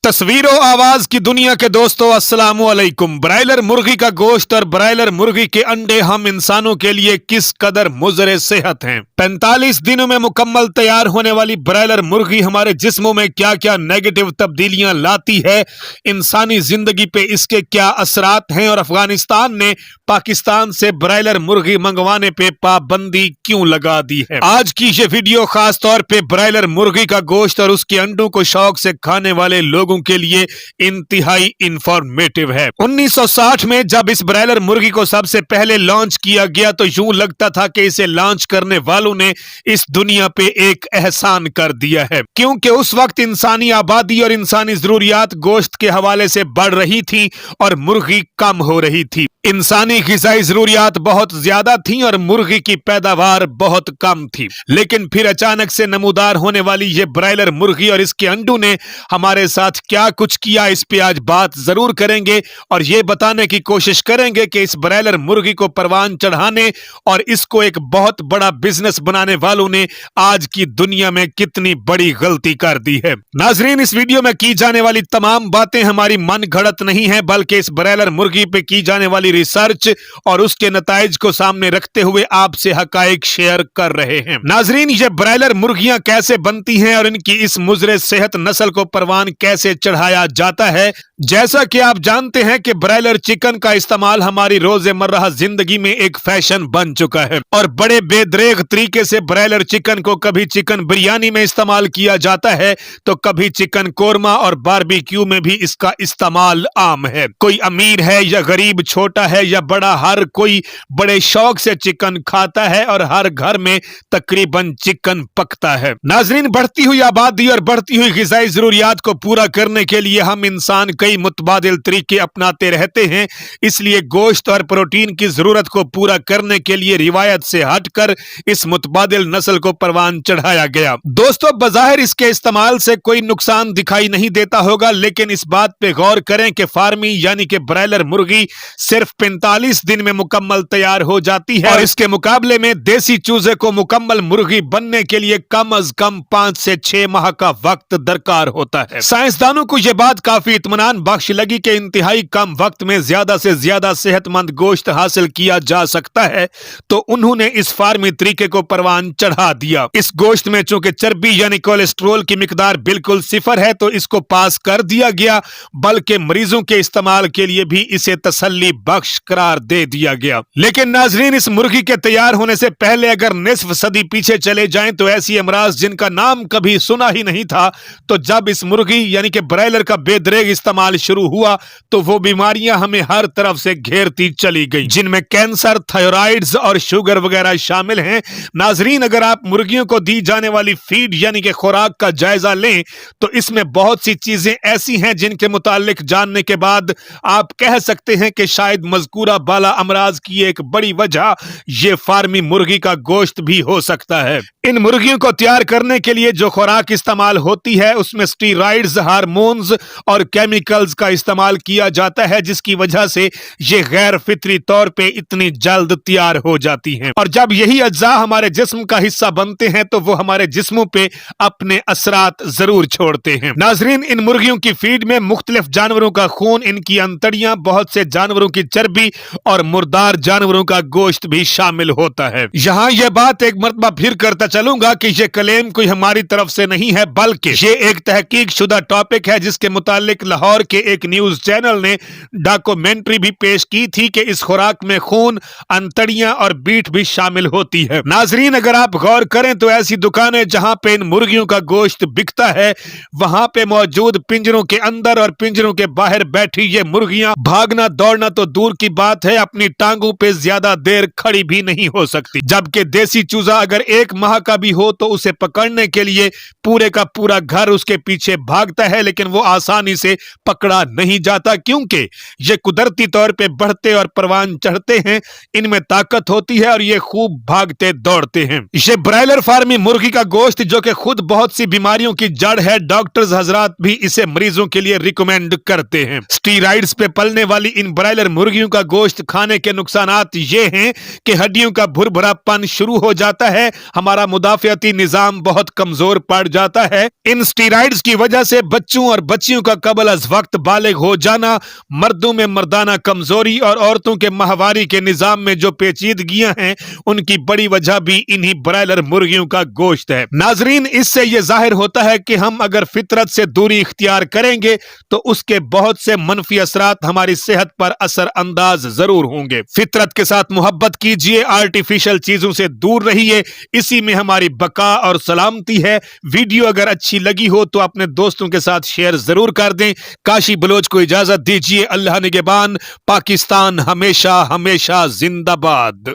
तस्वीरों आवाज की दुनिया के दोस्तों, अस्सलाम वालेकुम। ब्रायलर मुर्गी का गोश्त और ब्रायलर मुर्गी के अंडे हम इंसानों के लिए किस कदर मुज़रे सेहत हैं। 45 दिनों में मुकम्मल तैयार होने वाली ब्रायलर मुर्गी हमारे जिस्मों में क्या क्या नेगेटिव तब्दीलियां लाती है, इंसानी जिंदगी पे इसके क्या असरात हैं और अफगानिस्तान ने पाकिस्तान से ब्रायलर मुर्गी मंगवाने पे पाबंदी क्यों लगा दी है। आज की ये वीडियो खास तौर पे ब्रायलर मुर्गी का गोश्त और उसके अंडों को शौक से खाने वाले लोगों के लिए इंतहाई इंफॉर्मेटिव है। 1960 में जब इस ब्रायलर मुर्गी को सबसे पहले लॉन्च किया गया तो यूं लगता था कि इसे लॉन्च करने वालों ने इस दुनिया पे एक एहसान कर दिया है, क्योंकि उस वक्त इंसानी आबादी और इंसानी जरूरियात गोश्त के हवाले से बढ़ रही थी और मुर्गी कम हो रही थी। इंसानी ग़िज़ाई जरूरियात बहुत ज्यादा थी और मुर्गी की पैदावार बहुत कम थी। लेकिन फिर अचानक से नमूदार होने वाली ये ब्रायलर मुर्गी और इसके अंडों ने हमारे साथ क्या कुछ किया, इस पे आज बात जरूर करेंगे और ये बताने की कोशिश करेंगे कि इस ब्रायलर मुर्गी को परवान चढ़ाने और इसको एक बहुत बड़ा बिजनेस बनाने वालों ने आज की दुनिया में कितनी बड़ी गलती कर दी है। नाजरीन, इस वीडियो में की जाने वाली तमाम बातें हमारी मन घड़त नहीं है, बल्कि इस ब्रायलर मुर्गी पे की जाने वाली रिसर्च और उसके नताइज को सामने रखते हुए आपसे हकाइक शेयर कर रहे हैं। नाजरीन, ये ब्रायलर मुर्गियां कैसे बनती हैं और इनकी इस मुजरे सेहत नस्ल को परवान कैसे चढ़ाया जाता है। जैसा कि आप जानते हैं कि ब्रायलर चिकन का इस्तेमाल हमारी रोजमर्रा जिंदगी में एक फैशन बन चुका है और बड़े बेदरेग तरीके से ब्रायलर चिकन को कभी चिकन बिरयानी में इस्तेमाल किया जाता है तो कभी चिकन कोरमा और बारबेक्यू में भी इसका इस्तेमाल आम है। कोई अमीर है या गरीब, छोटा है या बड़ा, हर कोई बड़े शौक से चिकन खाता है और हर घर में तकरीबन चिकन पकता है। नाजरीन, बढ़ती हुई आबादी और बढ़ती हुई ग़िज़ाई जरूरियात को पूरा करने के लिए हम इंसान कई मुतबादिल तरीके अपनाते रहते हैं, इसलिए गोश्त और प्रोटीन की जरूरत को पूरा करने के लिए रिवायत से हटकर इस मुतबादिल नस्ल को परवान चढ़ाया गया। दोस्तों, बज़ाहिर इसके इस्तेमाल से कोई नुकसान दिखाई नहीं देता होगा, लेकिन इस बात पे गौर करें कि फार्मी यानी कि ब्रायलर मुर्गी सिर्फ 45 दिन में मुकम्मल तैयार हो जाती है और इसके मुकाबले में देसी चूजे को मुकम्मल मुर्गी बनने के लिए कम अज कम 5 से 6 माह का वक्त दरकार होता है। साइंसदानों को यह बात काफी इत्मीनान बख्श लगी कि इंतहाई कम वक्त में ज्यादा से ज्यादा सेहतमंद गोश्त हासिल किया जा सकता है, तो उन्होंने इस फार्मी तरीके को परवान चढ़ा दिया। इस गोश्त में चूंकि चर्बी यानी कोलेस्ट्रोल की मिकदार बिल्कुल सिफर है तो इसको पास कर दिया गया, बल्कि मरीजों के इस्तेमाल के लिए भी इसे तसल्ली बख्श करार दे दिया गया। लेकिन नाजरीन, इस मुर्गी के तैयार होने से पहले अगर निस्फ सदी पीछे चले जाएं तो ऐसी अमराज जिनका नाम कभी सुना ही नहीं था, तो जब इस मुर्गी यानी कि ब्रायलर का बेदरेग इस्तेमाल शुरू हुआ तो वो बीमारियां हमें हर तरफ से घेरती चली गई, जिनमें कैंसर, थायराइड्स और शुगर वगैरह शामिल हैं। नाजरीन, अगर आप मुर्गियों को दी जाने वाली फीड यानी कि खुराक का जायजा लें तो इसमें बहुत सी चीजें ऐसी हैं जिनके मुतालिक जानने के बाद आप कह सकते हैं कि शायद मज़कूरा बाला अमराज की एक बड़ी वजह ये फार्मी मुर्गी का गोश्त भी हो सकता है। इन मुर्गियों को तैयार करने के लिए जो खुराक इस्तेमाल होती है उसमें स्टीरॉइड्स, हार्मोन्स और केमिकल्स का इस्तेमाल किया जाता है, जिसकी वजह से ये गैर फितरी तौर पे इतनी जल्द तैयार हो जाती हैं और जब यही अज्जा हमारे जिस्म का हिस्सा बनते हैं तो वो हमारे जिस्मों पे अपने असरात जरूर छोड़ते हैं। नाजरीन, इन मुर्गियों की फीड में मुख्तलिफ जानवरों का खून, इनकी अंतड़ियां, बहुत से जानवरों की चर्बी और मुर्दार जानवरों का गोश्त भी शामिल होता है। यहाँ यह बात एक मरतबा फिर करता चलूंगा कि यह क्लेम कोई हमारी तरफ से नहीं है, बल्कि ये एक तहकीक शुदा टॉपिक है जिसके मुतालिक लाहौर के एक न्यूज चैनल ने डॉक्यूमेंट्री भी पेश की थी कि इस खुराक में खून, अंतड़ियां और बीट भी शामिल होती है। नाजरीन, अगर आप गौर करें तो ऐसी दुकानें जहां पे इन मुर्गियों का गोश्त बिकता है वहां पे मौजूद पिंजरों के अंदर और पिंजरों के बाहर बैठी ये मुर्गियां भागना दौड़ना तो दूर की बात है, अपनी टांगों पे ज्यादा देर खड़ी भी नहीं हो सकती। जबकि देसी चूजा अगर 1 माह का भी हो तो उसे पकड़ने के लिए पूरे का पूरा घर उसके पीछे भागता है, लेकिन वो आसानी से पकड़ा नहीं जाता क्योंकि ये कुदरती तौर पे बढ़ते और परवान चढ़ते हैं, इनमें ताकत होती है और ये खूब भागते दौड़ते हैं। ये ब्रायलर फार्मी मुर्गी का गोश्त जो कि खुद बहुत सी बीमारियों की जड़ है, डॉक्टर्स हजरात भी इसे मरीजों के लिए रिकमेंड करते हैं। स्टीरॉइड्स पे पलने वाली इन ब्रायलर मुर्गियों का गोश्त खाने के नुकसानात ये हैं कि हड्डियों का भुरभुरापन शुरू हो जाता है, हमारा मुदाफ़ियाती निज़ाम बहुत कमजोर पड़ जाता है। इन स्टीरॉइड्स की वजह से बच्चों और बच्चियों का कबल अज वक्त बालिग हो जाना, मर्दों में मर्दाना कमजोरी और औरतों के माहवारी के निज़ाम में जो पेचीदगियां हैं, उनकी बड़ी वजह भी इन्हीं ब्रायलर मुर्गियों का गोश्त है। नाजरीन, इससे यह जाहिर होता है कि हम अगर फितरत से दूरी इख्तियार करेंगे तो उसके बहुत से मनफी असरात हमारी सेहत पर असर अंदाज जरूर होंगे। फितरत के साथ मोहब्बत कीजिए, आर्टिफिशियल चीजों से दूर रहिए, इसी में हमारी बका और सलामती है। वीडियो अगर अच्छी लगी हो तो अपने दोस्तों के साथ शेयर जरूर कर दें। काशी बलोच को इजाजत दीजिए। अल्लाह निगहबान। पाकिस्तान हमेशा हमेशा जिंदाबाद।